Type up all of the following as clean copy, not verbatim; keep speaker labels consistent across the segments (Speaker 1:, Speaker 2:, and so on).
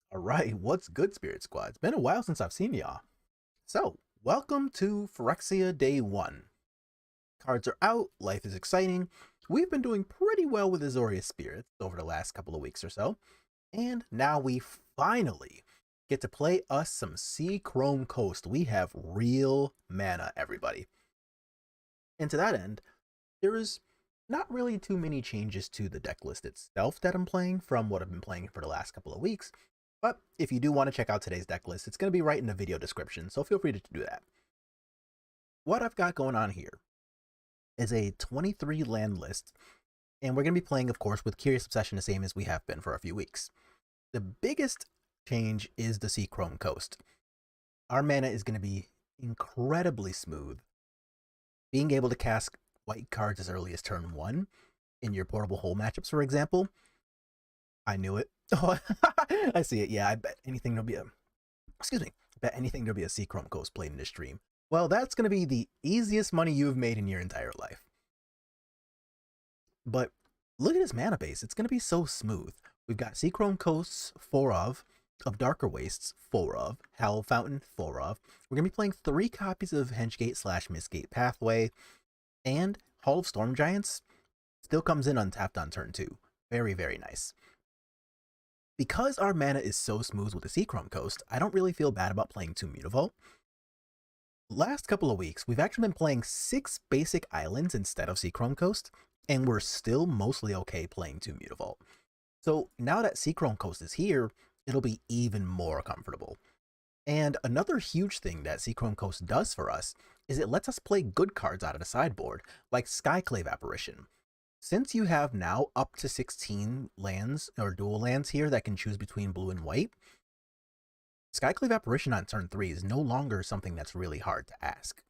Speaker 1: All right, what's good, Spirit Squad? It's been a while since I've seen y'all. So, welcome to Phyrexia Day 1. Cards are out, life is exciting. We've been doing pretty well with Azorius Spirits over the last couple of weeks or so, and now we finally get to play us some Sea Chrome Coast. We have real mana, everybody. And to that end, there is not really too many changes to the deck list itself that I'm playing from what I've been playing for the last couple of weeks. But if you do want to check out today's deck list, it's going to be right in the video description, so feel free to do that. What I've got going on here is a 23 land list, and we're going to be playing, of course, with Curious Obsession, the same as we have been for a few weeks. The biggest change is the Sea Chrome Coast. Our mana is going to be incredibly smooth. Being able to cast white cards as early as turn 1 in your portable hole matchups, for example. I knew it. Oh, I see it. Yeah, I bet anything there'll be a... Excuse me. I bet anything there'll be a Sea Chrome Coast played in this stream. Well, that's going to be the easiest money you've made in your entire life. But look at his mana base. It's going to be so smooth. We've got Sea Chrome Coasts, 4 of Darker Wastes, 4 of, Hell Fountain, 4 of. We're going to be playing 3 copies of Henchgate/Mistgate Pathway, and Hall of Storm Giants still comes in untapped on turn 2. Very, very nice. Because our mana is so smooth with the Sea Chrome Coast, I don't really feel bad about playing 2 Mutavault. Last couple of weeks, we've actually been playing 6 basic islands instead of Sea Chrome Coast, and we're still mostly okay playing 2 Mutavault. So now that Sea Chrome Coast is here, it'll be even more comfortable. And another huge thing that Sea Chrome Coast does for us is it lets us play good cards out of the sideboard, like Skyclave Apparition. Since you have now up to 16 lands or dual lands here that can choose between blue and white, Skyclave Apparition on turn 3 is no longer something that's really hard to ask.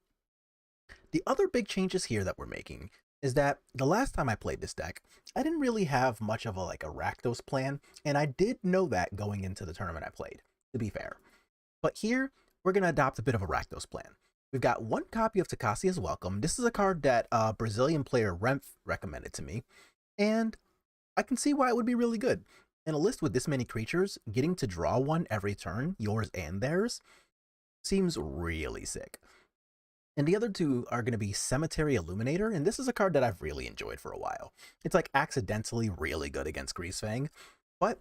Speaker 1: The other big changes here that we're making is that the last time I played this deck, I didn't really have much of a Rakdos plan, and I did know that going into the tournament I played, to be fair. But here, we're going to adopt a bit of a Rakdos plan. We've got 1 copy of Takasia's Welcome. This is a card that Brazilian player Remph recommended to me, and I can see why it would be really good. In a list with this many creatures, getting to draw one every turn, yours and theirs, seems really sick. And the other 2 are going to be Cemetery Illuminator, and this is a card that I've really enjoyed for a while. It's accidentally really good against Greasefang, but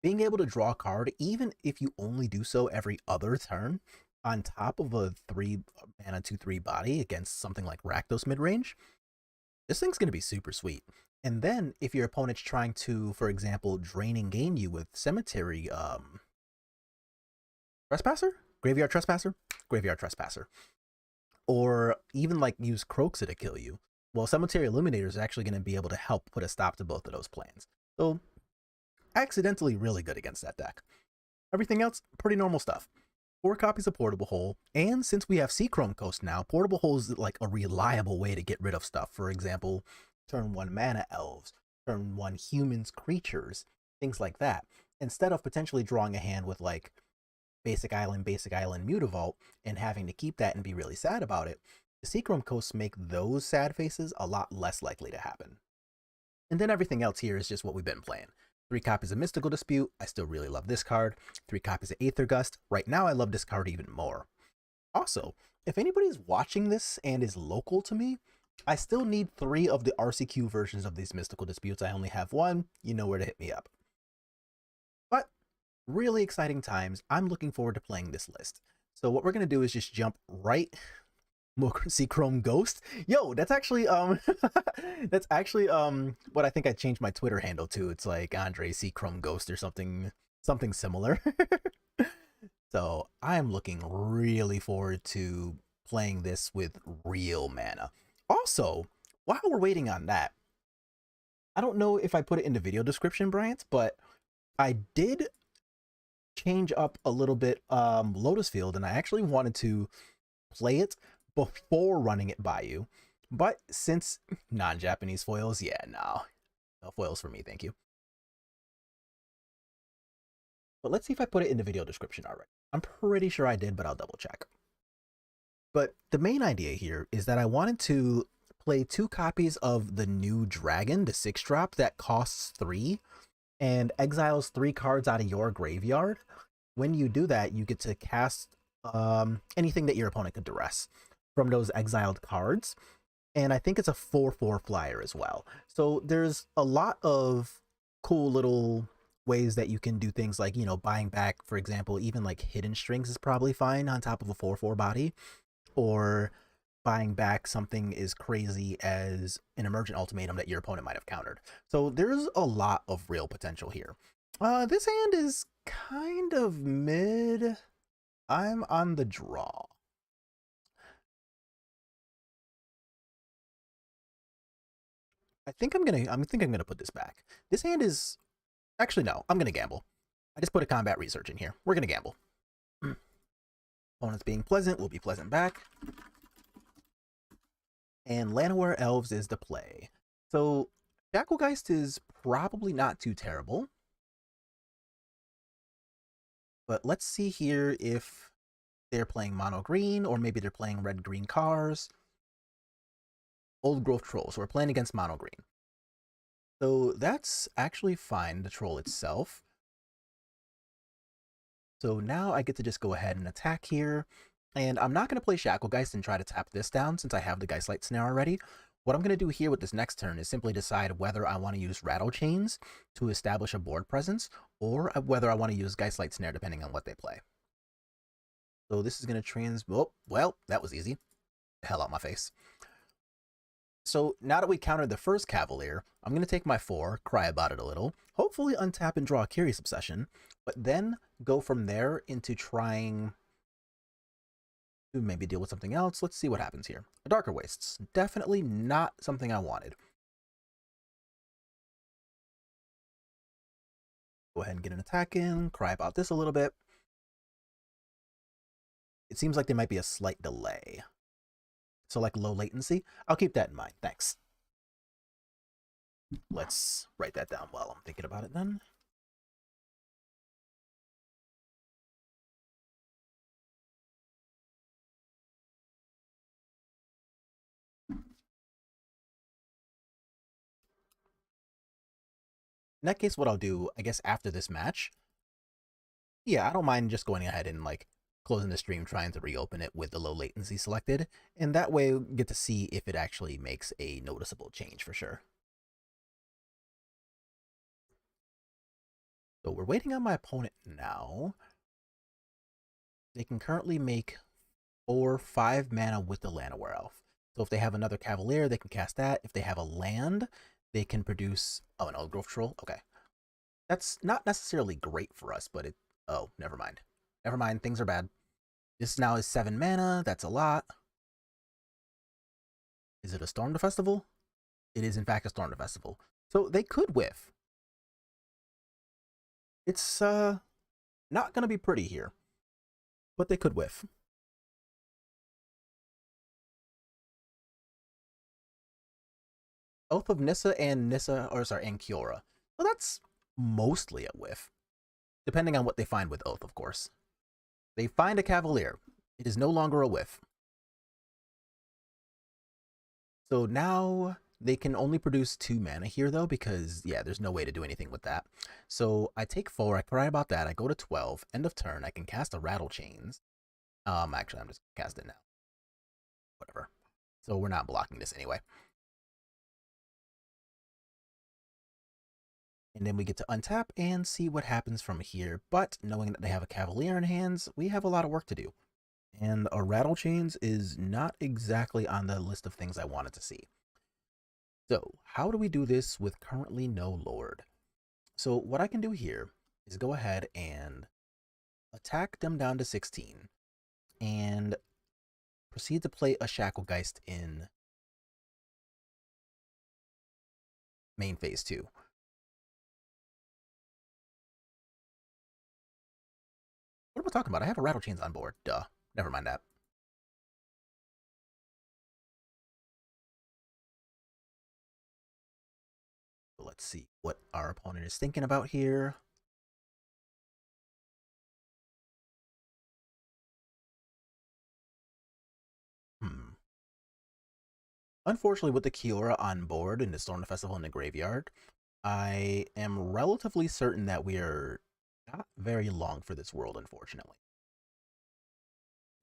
Speaker 1: being able to draw a card, even if you only do so every other turn, on top of a 3 mana 2/3 body against something like Rakdos midrange, this thing's going to be super sweet. And then if your opponent's trying to, for example, drain and gain you with Cemetery Trespasser? Graveyard Trespasser? Graveyard Trespasser. Or even use Croxa to kill you, well, Cemetery Illuminator is actually going to be able to help put a stop to both of those plans. So, accidentally really good against that deck. Everything else, pretty normal stuff. 4 copies of Portable Hole, and since we have Sea Chrome Coast now, Portable Hole is a reliable way to get rid of stuff. For example, turn 1 mana elves, turn 1 humans, creatures, things like that. Instead of potentially drawing a hand with Basic Island, Mutavault, and having to keep that and be really sad about it, the Sea Chrome Coasts make those sad faces a lot less likely to happen. And then everything else here is just what we've been playing. 3 copies of Mystical Dispute, I still really love this card. 3 copies of Aether Gust, right now I love this card even more. Also, if anybody's watching this and is local to me, I still need 3 of the RCQ versions of these Mystical Disputes. I only have 1, you know where to hit me up. But, really exciting times. I'm looking forward to playing this list. So what we're going to do is just jump right... Sea Chrome Ghost? Yo, that's actually what I think I changed my Twitter handle to. It's Andre Sea Chrome Ghost or something similar. So I am looking really forward to playing this with real mana. Also, while we're waiting on that, I don't know if I put it in the video description, Bryant, but I did change up a little bit Lotus Field, and I actually wanted to play it before running it by you. But since non-Japanese foils, yeah, no foils for me, thank you. But let's see if I put it in the video description already. I'm pretty sure I did, but I'll double check. But the main idea here is that I wanted to play 2 copies of the new dragon, the 6-drop that costs 3. and exiles 3 cards out of your graveyard. When you do that, you get to cast anything that your opponent could duress from those exiled cards. And I think it's a 4/4 flyer as well. So there's a lot of cool little ways that you can do things like, you know, buying back, for example, even like Hidden Strings is probably fine on top of a 4/4 body, or buying back something as crazy as an Emergent Ultimatum that your opponent might have countered. So there's a lot of real potential here. This hand is kind of mid. I'm on the draw. I think I'm gonna put this back. This hand is actually no, I'm gonna gamble. I just put a combat research in here. We're gonna gamble. Opponents being pleasant will be pleasant back. And Llanowar Elves is the play. So Shacklegeist is probably not too terrible. But let's see here if they're playing mono green, or maybe they're playing red green cars. Old growth troll, so we're playing against mono green. So that's actually fine, the troll itself. So now I get to just go ahead and attack here. And I'm not going to play Shacklegeist and try to tap this down since I have the Geistlight Snare already. What I'm going to do here with this next turn is simply decide whether I want to use Rattle Chains to establish a board presence, or whether I want to use Geistlight Snare depending on what they play. So this is going to oh, well, that was easy. The hell out my face. So now that we countered the first Cavalier, I'm going to take my 4, cry about it a little, hopefully untap and draw a Curious Obsession, but then go from there into trying to maybe deal with something else. Let's see what happens here. A Darker Wastes. Definitely not something I wanted. Go ahead and get an attack in, cry about this a little bit. It seems like there might be a slight delay. So like low latency. I'll keep that in mind. Thanks. Let's write that down while I'm thinking about it then. In that case, what I'll do, I guess after this match, yeah, I don't mind just going ahead and like closing the stream, trying to reopen it with the low latency selected, and that way we'll get to see if it actually makes a noticeable change for sure. So we're waiting on my opponent now. They can currently make 4/5 mana with the Llanowar Elf. So if they have another Cavalier, they can cast that. If they have a land, they can produce... Oh, an Old Growth Troll? Okay. That's not necessarily great for us, but it... Oh, never mind. Never mind, things are bad. This now is 7 mana. That's a lot. Is it a Storm to Festival? It is, in fact, a Storm to Festival. So they could whiff. It's not going to be pretty here, but they could whiff. Oath of Nissa and and Kiora. Well, that's mostly a whiff, depending on what they find with Oath, of course. They find a Cavalier. It is no longer a whiff. So now they can only produce 2 mana here, though, because, yeah, there's no way to do anything with that. So I take 4, I cry about that, I go to 12, end of turn, I can cast a Rattle Chains. Actually, I'm just casting it now. Whatever. So we're not blocking this anyway. And then we get to untap and see what happens from here. But knowing that they have a Cavalier in hands, we have a lot of work to do. And a Rattle Chains is not exactly on the list of things I wanted to see. So how do we do this with currently no Lord? So what I can do here is go ahead and attack them down to 16 and proceed to play a Shacklegeist in main phase 2. What am I talking about? I have a Rattle Chains on board. Duh. Never mind that. Let's see what our opponent is thinking about here. Unfortunately, with the Kiora on board in the Storm Festival in the graveyard, I am relatively certain that we are not very long for this world, unfortunately.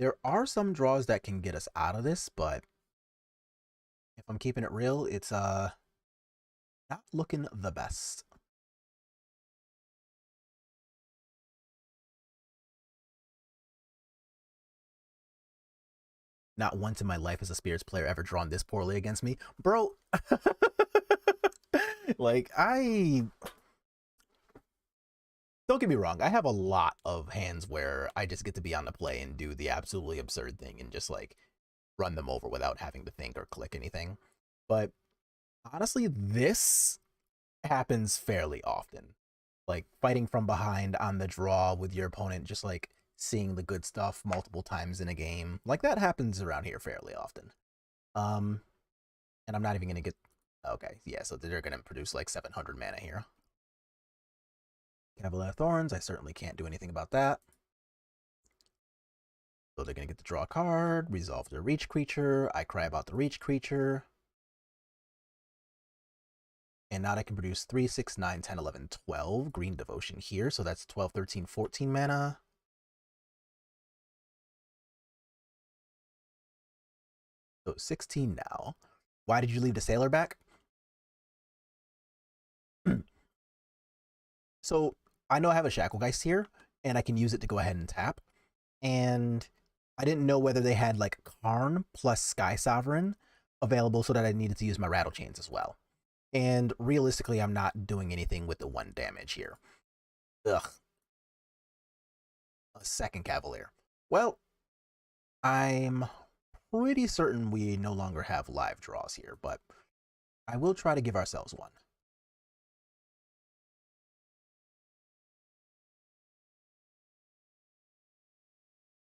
Speaker 1: There are some draws that can get us out of this, but if I'm keeping it real, it's not looking the best. Not once in my life has a Spirits player ever drawn this poorly against me. Bro, like, don't get me wrong, I have a lot of hands where I just get to be on the play and do the absolutely absurd thing and just, like, run them over without having to think or click anything. But honestly, this happens fairly often. Like, fighting from behind on the draw with your opponent, just, like, seeing the good stuff multiple times in a game. Like, that happens around here fairly often. And I'm not even going to get... Okay, yeah, so they're going to produce, like, 700 mana here. Cavalier of Thorns, I certainly can't do anything about that. So they're going to get to draw a card, resolve their reach creature. I cry about the reach creature. And now I can produce 3, 6, 9, 10, 11, 12 Green Devotion here. So that's 12, 13, 14 mana. So 16 now. Why did you leave the Sailor back? So I know I have a Shacklegeist here, and I can use it to go ahead and tap. And I didn't know whether they had like Karn plus Sky Sovereign available so that I needed to use my Rattle Chains as well. And realistically, I'm not doing anything with the 1 damage here. Ugh. A second Cavalier. Well, I'm pretty certain we no longer have live draws here, but I will try to give ourselves one.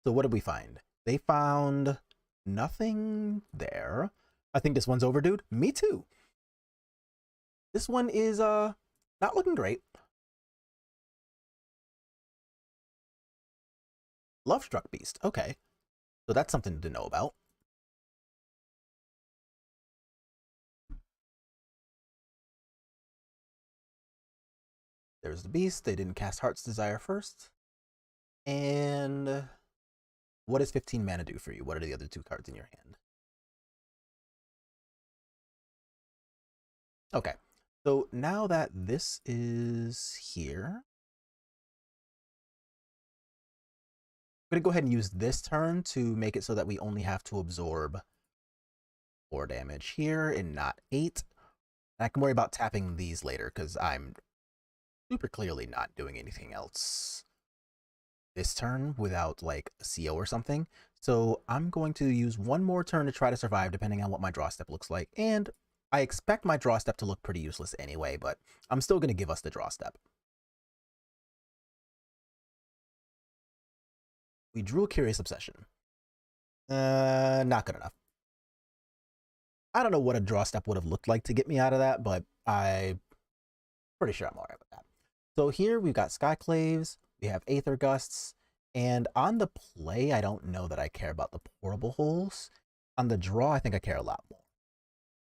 Speaker 1: So what did we find? They found nothing there. I think this one's overdue. Me too. This one is not looking great. Lovestruck Beast. Okay. So that's something to know about. There's the Beast. They didn't cast Heart's Desire first. And what does 15 mana do for you? What are the other 2 cards in your hand? Okay. So now that this is here, I'm going to go ahead and use this turn to make it so that we only have to absorb 4 damage here and not 8. And I can worry about tapping these later because I'm super clearly not doing anything else this turn without like a CO or something. So I'm going to use one more turn to try to survive depending on what my draw step looks like. And I expect my draw step to look pretty useless anyway, but I'm still going to give us the draw step. We drew a Curious Obsession. Not good enough. I don't know what a draw step would have looked like to get me out of that, but I'm pretty sure I'm alright with that. So here we've got Skyclaves, we have Aether Gusts, and on the play, I don't know that I care about the portable holes. On the draw, I think I care a lot more.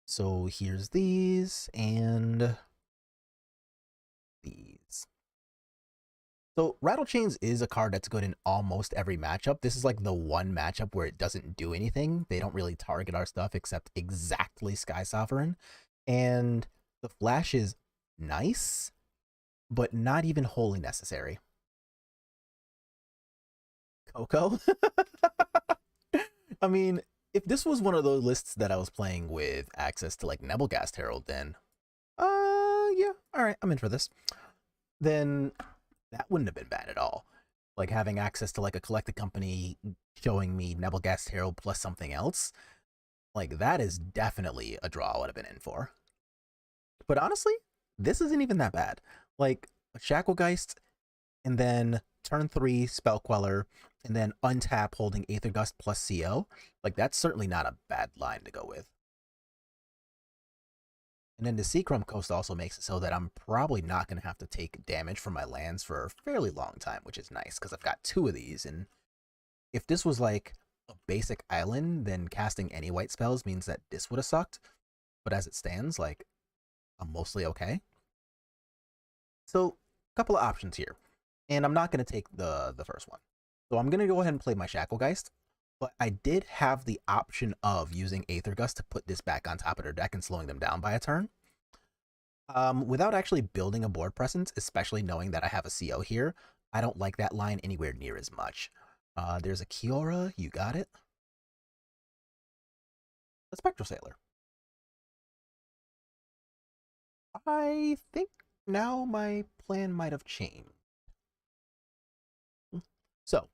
Speaker 1: So here's these, and these. So Rattle Chains is a card that's good in almost every matchup. This is like the one matchup where it doesn't do anything. They don't really target our stuff except exactly Sky Sovereign. And the flash is nice, but not even wholly necessary. Coco? I mean, if this was one of those lists that I was playing with access to like Nebelgast Herald, then yeah, alright, I'm in for this. Then that wouldn't have been bad at all. Like having access to like a collected company showing me Nebelgast Herald plus something else, like that is definitely a draw I would have been in for. But honestly, this isn't even that bad. Like a Shacklegeist, and then turn 3 Spell Queller, and then untap holding Aether Gust plus CO. Like that's certainly not a bad line to go with. And then the Seachrome Coast also makes it so that I'm probably not going to have to take damage from my lands for a fairly long time, which is nice because I've got 2 of these. And if this was like a basic island, then casting any white spells means that this would have sucked. But as it stands, like, I'm mostly okay. So, a couple of options here. And I'm not going to take the first one. So I'm going to go ahead and play my Shacklegeist. But I did have the option of using Aether Gust to put this back on top of their deck and slowing them down by a turn. Without actually building a board presence, especially knowing that I have a CO here, I don't like that line anywhere near as much. There's a Kiora, you got it. A Spectral Sailor. I think now my plan might have changed. So,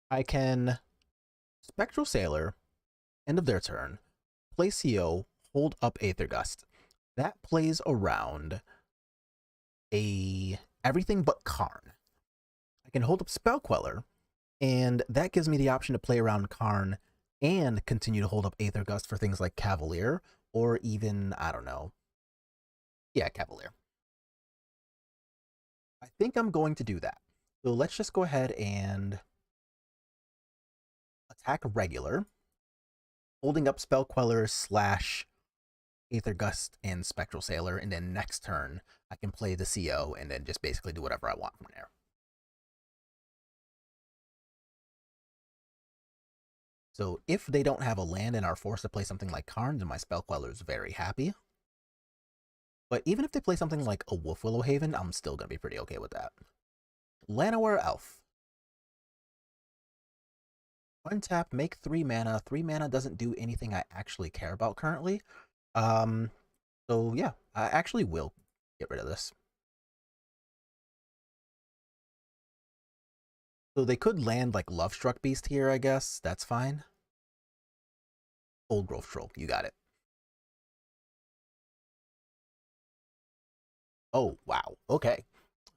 Speaker 1: I can Spectral Sailor, end of their turn, play CO, hold up Aether Gust. That plays around everything but Karn. I can hold up Spell Queller, and that gives me the option to play around Karn and continue to hold up Aether Gust for things like Cavalier, or even, I don't know. Yeah, Cavalier. I think I'm going to do that. So let's just go ahead and attack regular, holding up Spell Queller / Aether Gust and Spectral Sailor, and then next turn I can play the CO and then just basically do whatever I want from there. So if they don't have a land and are forced to play something like Karn, then my Spell Queller is very happy. But even if they play something like a Wolf Willow Haven, I'm still going to be pretty okay with that. Llanowar Elf. Untap, make 3 mana. 3 mana doesn't do anything I actually care about currently. So yeah, I actually will get rid of this. So they could land like Lovestruck Beast here, I guess. That's fine. Old Growth Troll, you got it. Oh, wow. Okay.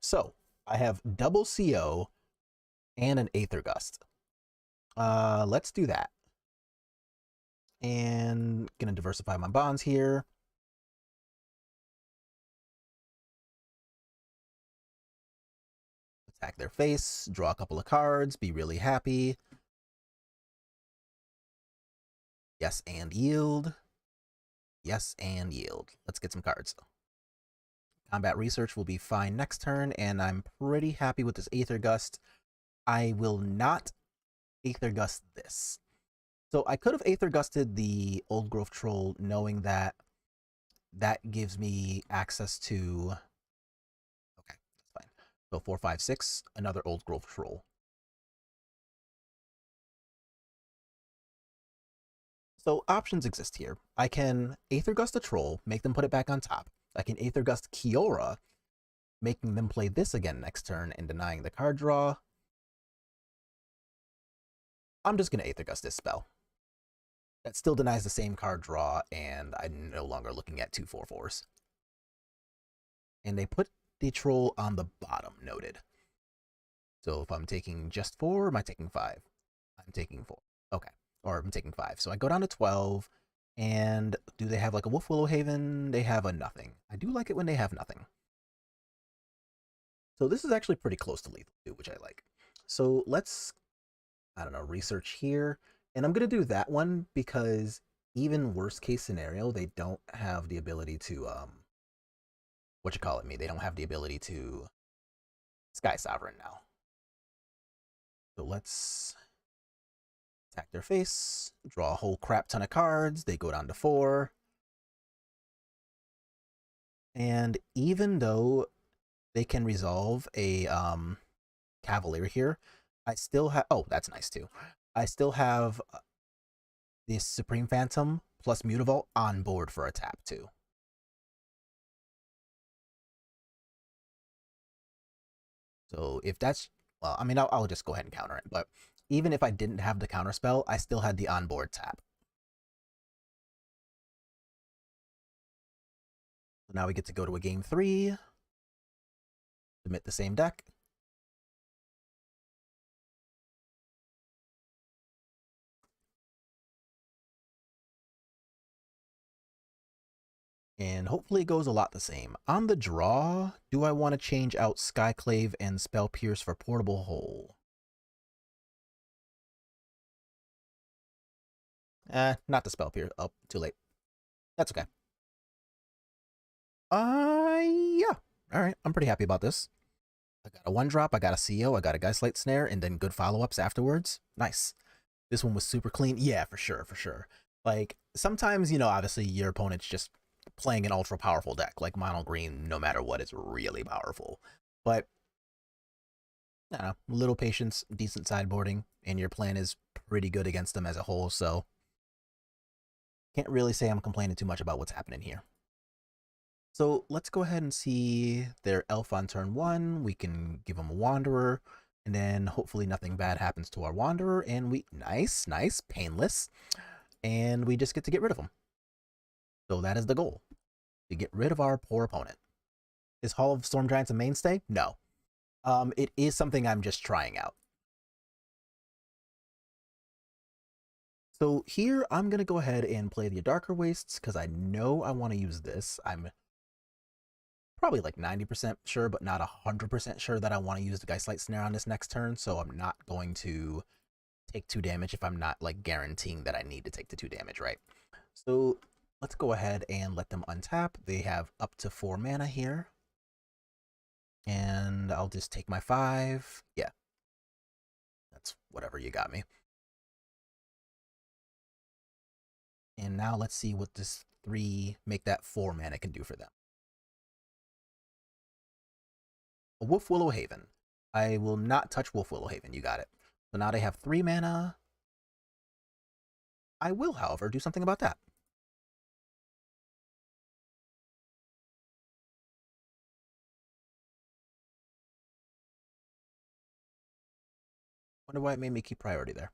Speaker 1: So I have double CO and an Aether Gust. Let's do that. And gonna diversify my bonds here. Attack their face, draw a couple of cards, be really happy. Yes, and yield. Yes, and yield. Let's get some cards. Combat Research will be fine next turn, and I'm pretty happy with this Aether Gust. I will not Aether Gust this. So I could have Aether Gusted the Old Growth Troll, knowing that that gives me access to... Okay, that's fine. So 4, 5, 6, another Old Growth Troll. So options exist here. I can Aether Gust a Troll, make them put it back on top. I can Aether Gust Kiora, making them play this again next turn and denying the card draw. I'm just going to Aether Gust this spell. That still denies the same card draw, and I'm no longer looking at 2 4/4s. And they put the troll on the bottom, noted. So if I'm taking just 4, am I taking 5? I'm taking 4. Okay. Or I'm taking 5. So I go down to 12, and do they have like a Wolf Willow Haven? They have a nothing. I do like it when they have nothing. So this is actually pretty close to lethal too, which I like. So let's, I don't know, research here. And I'm going to do that one because even worst case scenario, they don't have the ability to, they don't have the ability to Sky Sovereign now. So let's attack their face, draw a whole crap ton of cards. They go down to 4. And even though they can resolve a Cavalier here, I still have, oh, that's nice too. I still have this Supreme Phantom plus Mutavault on board for a tap too. So if that's, well, I mean, I'll just go ahead and counter it. But even if I didn't have the counter spell, I still had the onboard tap. So now we get to go to a game 3. Submit the same deck. And hopefully it goes a lot the same. On the draw, do I want to change out Skyclave and Spell Pierce for Portable Hole? Not the Spell Pierce. Oh, too late. That's okay. Yeah. All right, I'm pretty happy about this. I got a 1-drop, I got a CO, I got a Geistlight Snare, and then good follow-ups afterwards. Nice. This one was super clean. Yeah, for sure, for sure. Like, sometimes, you know, obviously your opponent's just playing an ultra powerful deck. Like, mono green, no matter what, is really powerful. But, I don't know, little patience, decent sideboarding, and your plan is pretty good against them as a whole, so can't really say I'm complaining too much about what's happening here. So let's go ahead and see their elf on turn 1. We can give them a wanderer, and then hopefully nothing bad happens to our wanderer, and we, nice, painless, and we just get to get rid of them. So that is the goal, to get rid of our poor opponent. Is Hall of Storm Giants a mainstay? No. It is something I'm just trying out. So here, I'm going to go ahead and play the Darker Wastes, because I know I want to use this. I'm probably like 90% sure, but not 100% sure that I want to use the Geistlight Snare on this next turn, so I'm not going to take 2 damage if I'm not like guaranteeing that I need to take the 2 damage, right? So let's go ahead and let them untap. They have up to 4 mana here. And I'll just take my 5. Yeah. That's whatever, you got me. And now let's see what this 3 make that 4 mana can do for them. A Wolf Willow Haven. I will not touch Wolf Willow Haven, you got it. So now they have 3 mana. I will, however, do something about that. Wonder why it made me keep priority there.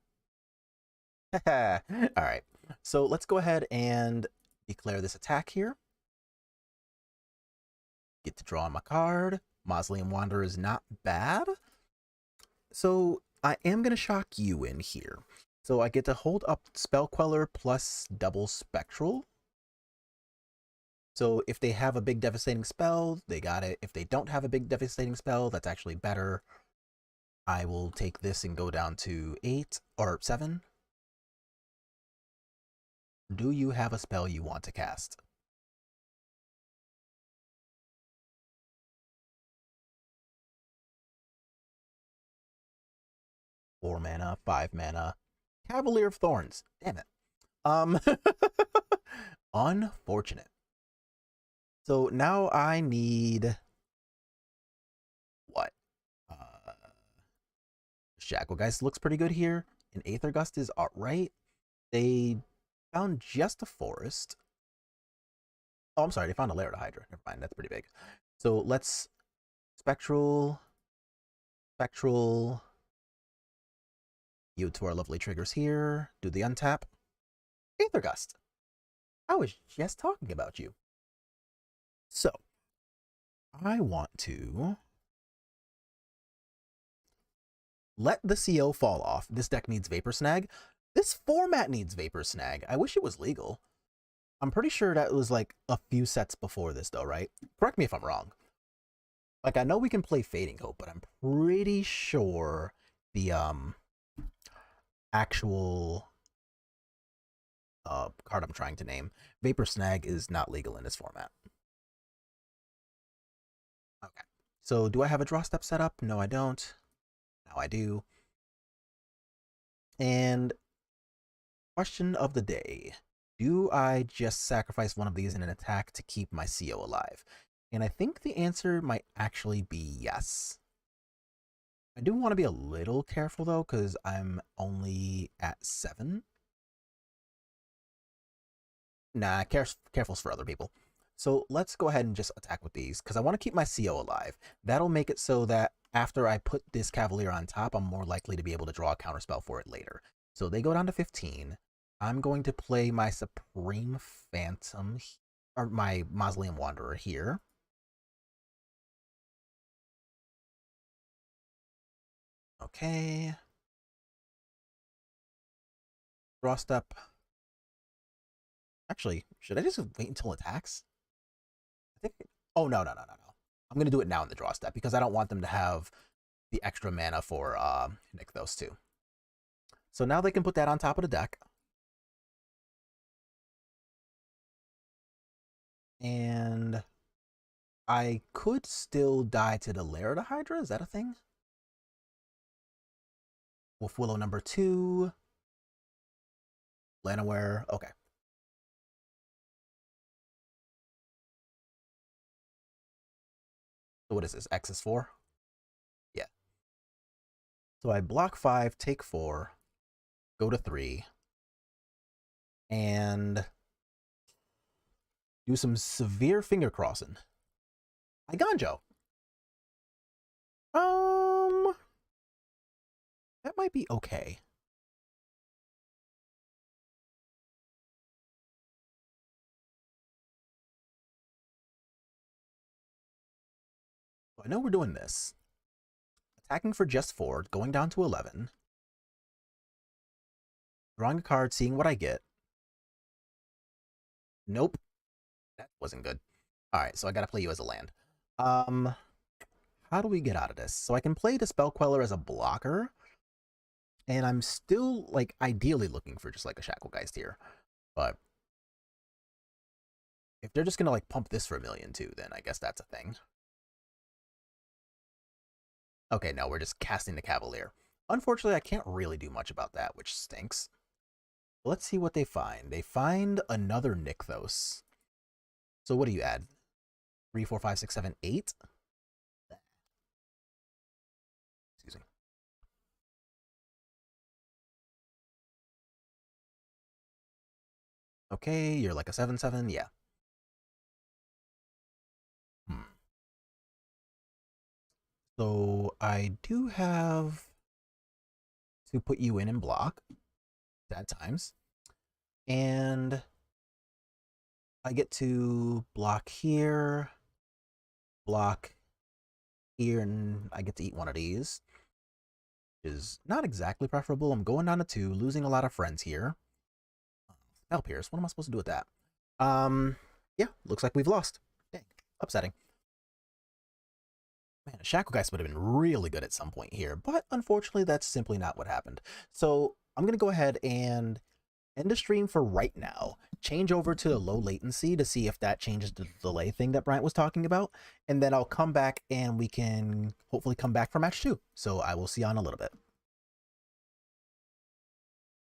Speaker 1: All right, so let's go ahead and declare this attack here. Get to draw my card. Mausoleum Wanderer is not bad. So I am going to shock you in here. So I get to hold up Spell Queller plus double Spectral. So if they have a big devastating spell, they got it. If they don't have a big devastating spell, that's actually better. I will take this and go down to 8 or 7. Do you have a spell you want to cast? Four mana, 5 mana. Cavalier of Thorns. Damn it. Unfortunate. So now I need what? Shacklegeist looks pretty good here. And Aether Gust is alright. They found just a forest. Oh, I'm sorry, they found a Lair to Hydra. Never mind, that's pretty big. So let's Spectral, yield to our lovely triggers here. Do the untap. Aether Gust. I was just talking about you. So, I want to let the CO fall off. This deck needs Vapor Snag. This format needs Vapor Snag. I wish it was legal. I'm pretty sure that was like a few sets before this though, right? Correct me if I'm wrong. Like, I know we can play Fading Hope, but I'm pretty sure the actual card I'm trying to name, Vapor Snag, is not legal in this format. Okay. So do I have a draw step set up? No, I don't. Now I do. And question of the day. Do I just sacrifice one of these in an attack to keep my CO alive? And I think the answer might actually be yes. I do want to be a little careful though, because I'm only at 7. Nah, careful's for other people. So let's go ahead and just attack with these, because I want to keep my CO alive. That'll make it so that after I put this Cavalier on top, I'm more likely to be able to draw a counterspell for it later. So they go down to 15. I'm going to play my Supreme Phantom, or my Mausoleum Wanderer here. Okay. Draw step. Actually, should I just wait until it attacks? I think. Oh, no. I'm going to do it now in the draw step because I don't want them to have the extra mana for Nykthos too. So now they can put that on top of the deck. And I could still die to the Laird Hydra. Is that a thing? Wolf Willow number 2. Llanoware. Okay. So what is this? X is 4? Yeah. So I block 5, take 4, go to 3, and do some severe finger crossing. I Ganjo. That might be okay. So I know we're doing this. Attacking for just 4, going down to 11. Drawing a card, seeing what I get. Nope. That wasn't good. Alright, so I gotta play you as a land. How do we get out of this? So I can play the Spell Queller as a blocker. And I'm still, like, ideally looking for just, like, a Shacklegeist here. But if they're just gonna, like, pump this for a million, too, then I guess that's a thing. Okay, no, we're just casting the Cavalier. Unfortunately, I can't really do much about that, which stinks. Let's see what they find. They find another Nykthos. So what do you add? 3, 4, 5, 6, 7, 8? Excuse me. Okay, you're like a 7/7, yeah. So I do have to put you in block at times. And I get to block here, and I get to eat one of these, which is not exactly preferable. I'm going down to 2, losing a lot of friends here. Spell Pierce, what am I supposed to do with that? Yeah, looks like we've lost. Dang, upsetting. Man, a Shacklegeist would have been really good at some point here, but unfortunately that's simply not what happened. So I'm going to go ahead and end the stream for right now, change over to low latency to see if that changes the delay thing that Bryant was talking about, and then I'll come back and we can hopefully come back for match 2. So I will see you on a little bit.